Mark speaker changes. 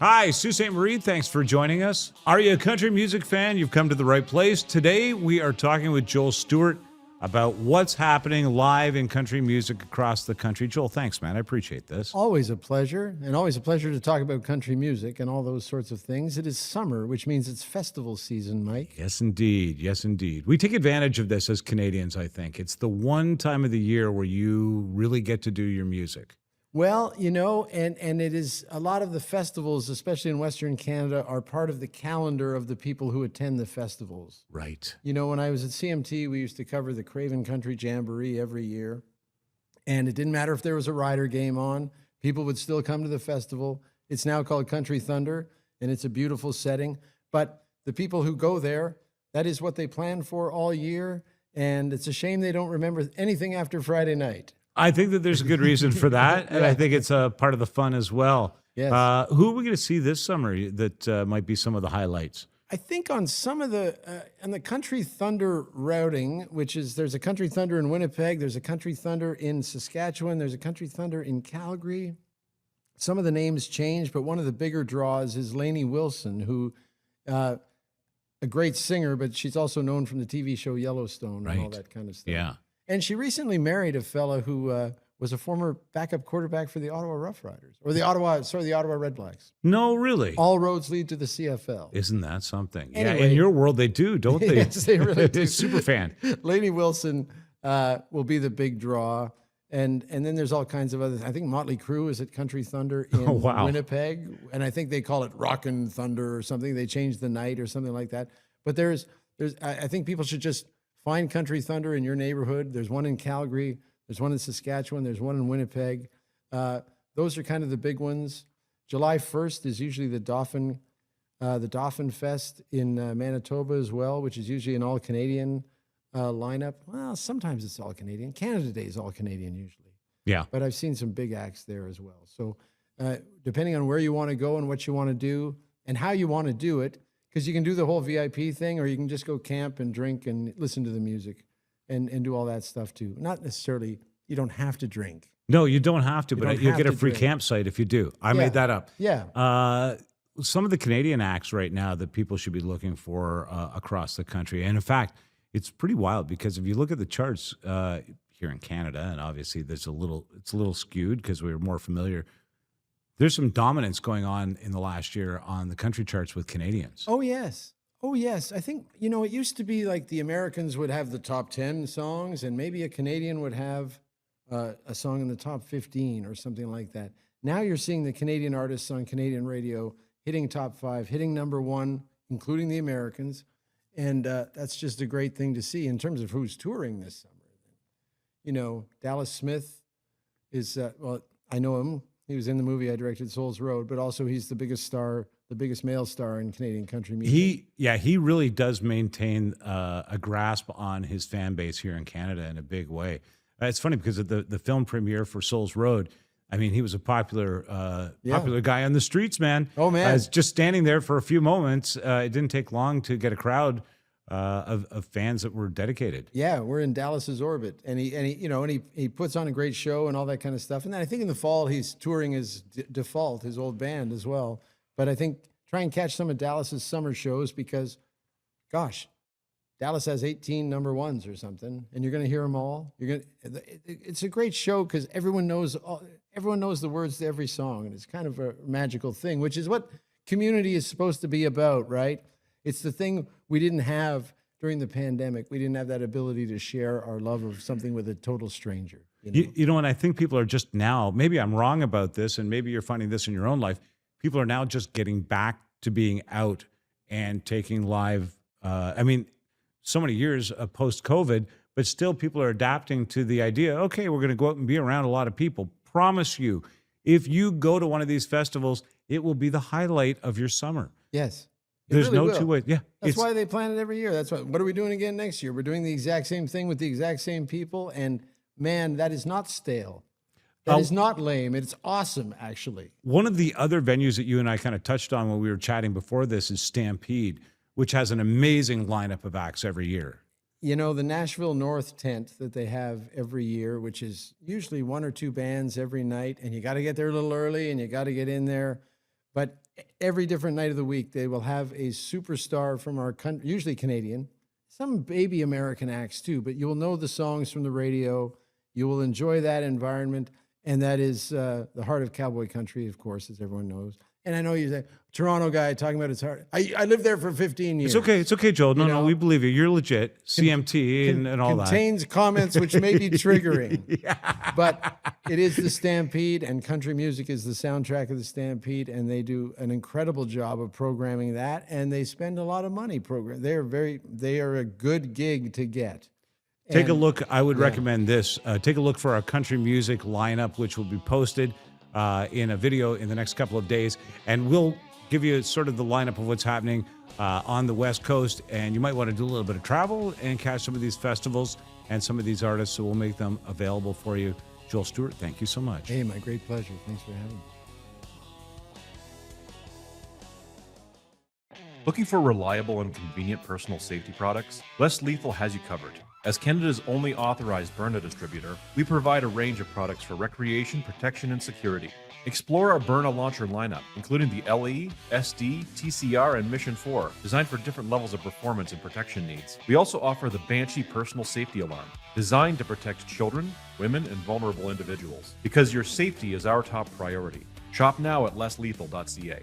Speaker 1: Hi, Sault Ste. Marie. Thanks for joining us. Are you a country music fan? You've come to the right place. Today, we are talking with Joel Stewart about what's happening live in country music across the country. Joel, thanks, man. I appreciate this.
Speaker 2: Always a pleasure, and always a pleasure to talk about country music and all those sorts of things. It is summer, which means it's festival season, Mike.
Speaker 1: Yes, indeed. Yes, indeed. We take advantage of this as Canadians, I think. It's the one time of the year where you really get to do your music.
Speaker 2: Well, and it is a lot of the festivals, especially in Western Canada, are part of the calendar of the people who attend the festivals.
Speaker 1: Right.
Speaker 2: When I was at CMT, we used to cover the Craven Country Jamboree every year. And it didn't matter if there was a rider game on, people would still come to the festival. It's now called Country Thunder, and it's a beautiful setting. But the people who go there, that is what they plan for all year. And it's a shame they don't remember anything after Friday night.
Speaker 1: I think that there's a good reason for that, and I think it's a part of the fun as well.
Speaker 2: Yes.
Speaker 1: Who are we going to see this summer that might be some of the highlights?
Speaker 2: I think on some of on the Country Thunder routing, there's a Country Thunder in Winnipeg, there's a Country Thunder in Saskatchewan, there's a Country Thunder in Calgary. Some of the names change, but one of the bigger draws is Lainey Wilson, who a great singer, but she's also known from the TV show Yellowstone and all that kind of stuff.
Speaker 1: Yeah.
Speaker 2: And she recently married a fella who was a former backup quarterback for the Ottawa Rough Riders, or the Ottawa Red Blacks.
Speaker 1: No, really.
Speaker 2: All roads lead to the CFL.
Speaker 1: Isn't that something?
Speaker 2: Anyway,
Speaker 1: yeah, in your world they do, don't they?
Speaker 2: Yes, they really do.
Speaker 1: Super fan.
Speaker 2: Lainey Wilson will be the big draw. And then there's all kinds of other. I think Motley Crue is at Country Thunder in Winnipeg, and I think they call it Rockin' Thunder or something. They changed the night or something like that. But I think people should just find Country Thunder in your neighborhood. There's one in Calgary. There's one in Saskatchewan. There's one in Winnipeg. Those are kind of the big ones. July 1st is usually the Dauphin Fest in Manitoba as well, which is usually an all-Canadian lineup. Well, sometimes it's all-Canadian. Canada Day is all-Canadian usually.
Speaker 1: Yeah.
Speaker 2: But I've seen some big acts there as well. So depending on where you want to go and what you want to do and how you want to do it, because you can do the whole VIP thing, or you can just go camp and drink and listen to the music and do all that stuff too. Not necessarily, you don't have to drink.
Speaker 1: No, you don't have to, but you get a free campsite if you do. I made that up.
Speaker 2: Yeah.
Speaker 1: Some of the Canadian acts right now that people should be looking for across the country. And in fact, it's pretty wild because if you look at the charts here in Canada, and obviously it's a little skewed because we're more familiar. There's some dominance going on in the last year on the country charts with Canadians.
Speaker 2: Oh, yes. Oh, yes. I think, it used to be like the Americans would have the top 10 songs, and maybe a Canadian would have a song in the top 15 or something like that. Now you're seeing the Canadian artists on Canadian radio hitting top 5, hitting number 1, including the Americans. And that's just a great thing to see in terms of who's touring this summer. Dallas Smith is, I know him. He was in the movie I directed, Souls Road, but also he's the biggest male star in Canadian country music.
Speaker 1: He really does maintain a grasp on his fan base here in Canada in a big way. It's funny because of the film premiere for Souls Road. I mean, he was a popular guy on the streets, man.
Speaker 2: Oh, man.
Speaker 1: Just standing there for a few moments. It didn't take long to get a crowd of fans that were dedicated.
Speaker 2: Yeah, we're in Dallas's orbit, and he puts on a great show and all that kind of stuff. And then I think in the fall he's touring his Default, his old band as well. But I think try and catch some of Dallas's summer shows because, gosh, Dallas has 18 number ones or something, and you're going to hear them all. It's a great show because everyone knows the words to every song, and it's kind of a magical thing, which is what community is supposed to be about, right? It's the thing we didn't have during the pandemic. We didn't have that ability to share our love of something with a total stranger.
Speaker 1: And I think people are just now, maybe I'm wrong about this, and maybe you're finding this in your own life, people are now just getting back to being out and taking live. So many years post-COVID, but still people are adapting to the idea, okay, we're going to go out and be around a lot of people. Promise you, if you go to one of these festivals, it will be the highlight of your summer.
Speaker 2: Yes.
Speaker 1: There's no two ways. Yeah.
Speaker 2: That's why they plan it every year. What are we doing again next year? We're doing the exact same thing with the exact same people. And man, that is not stale. That is not lame. It's awesome, actually.
Speaker 1: One of the other venues that you and I kind of touched on when we were chatting before this is Stampede, which has an amazing lineup of acts every year.
Speaker 2: The Nashville North tent that they have every year, which is usually one or two bands every night, and you got to get there a little early and you got to get in there. But every different night of the week, they will have a superstar from our country, usually Canadian, some baby American acts too, but you will know the songs from the radio. You will enjoy that environment. And that is the heart of cowboy country, of course, as everyone knows. And I know you say, Toronto guy talking about his heart. I lived there for 15 years.
Speaker 1: It's okay, Joel. No, we believe you. You're legit. CMT and all that.
Speaker 2: Contains comments which may be triggering. But it is the Stampede, and country music is the soundtrack of the Stampede, and they do an incredible job of programming that, and they spend a lot of money programming. They are a good gig to get.
Speaker 1: Take a look. I would recommend this. Take a look for our country music lineup, which will be posted in a video in the next couple of days. And we'll give you sort of the lineup of what's happening on the West Coast. And you might want to do a little bit of travel and catch some of these festivals and some of these artists. So we'll make them available for you. Joel Stewart, thank you so much.
Speaker 2: Hey, my great pleasure. Thanks for having me.
Speaker 3: Looking for reliable and convenient personal safety products? Less Lethal has you covered. As Canada's only authorized Byrna distributor, we provide a range of products for recreation, protection, and security. Explore our Byrna launcher lineup, including the LE, SD, TCR, and Mission 4, designed for different levels of performance and protection needs. We also offer the Banshee personal safety alarm, designed to protect children, women, and vulnerable individuals. Because your safety is our top priority. Shop now at lesslethal.ca.